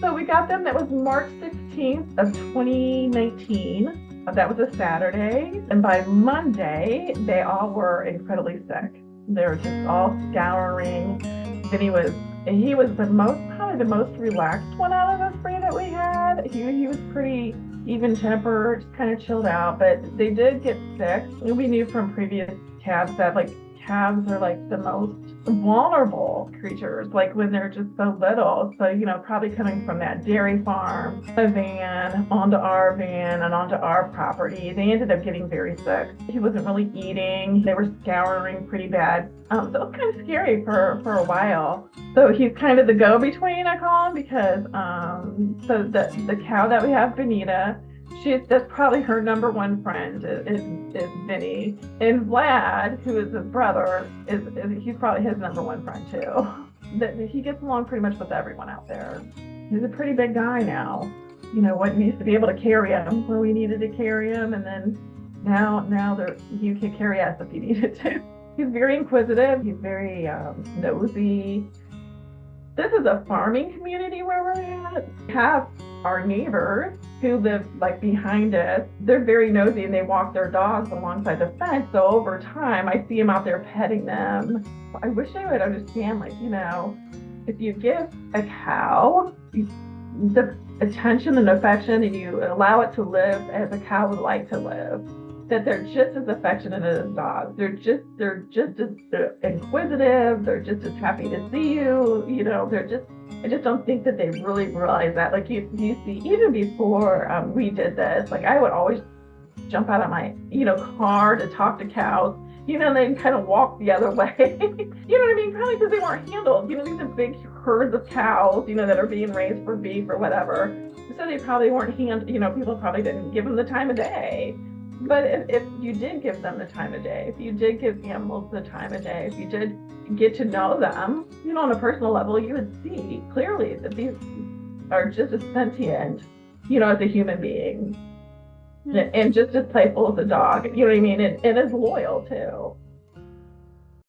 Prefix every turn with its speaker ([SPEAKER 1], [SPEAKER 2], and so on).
[SPEAKER 1] So we got them, that was March 16th of 2019. That was a Saturday. And by Monday, they all were incredibly sick. They were just all scouring. Vinny he was probably the most relaxed one out of the three that we had. He was pretty even tempered, just kind of chilled out, but they did get sick. We knew from previous calves that calves are the most vulnerable creatures, when they're just so little. So, probably coming from that dairy farm, a van, onto our van and onto our property, they ended up getting very sick. He wasn't really eating. They were scouring pretty bad. So it was kind of scary for a while. So he's kind of the go-between, I call him, because so the cow that we have, Benita, that's probably her number one friend is Vinny. And Vlad, who is his brother, he's probably his number one friend too. He gets along pretty much with everyone out there. He's a pretty big guy now. What used to be able to carry him where we needed to carry him, and then now you can carry us if you needed to. He's very inquisitive. He's very nosy. This is a farming community where we're at. We have our neighbors who live behind us. They're very nosy and they walk their dogs alongside the fence. So over time, I see them out there petting them. I wish I would understand, if you give a cow the attention and affection and you allow it to live as a cow would like to live, that they're just as affectionate as dogs. They're just as inquisitive. They're just as happy to see you. I just don't think that they really realize that. You see, even before we did this, I would always jump out of my, car to talk to cows, and they'd kind of walk the other way. You know what I mean? Probably because they weren't handled. These are big herds of cows, that are being raised for beef or whatever. So they probably weren't people probably didn't give them the time of day. But if you did give them the time of day, if you did give animals the time of day, if you did get to know them, on a personal level, you would see clearly that these are just as sentient, as a human being, and just as playful as a dog, you know what I mean, and as loyal too.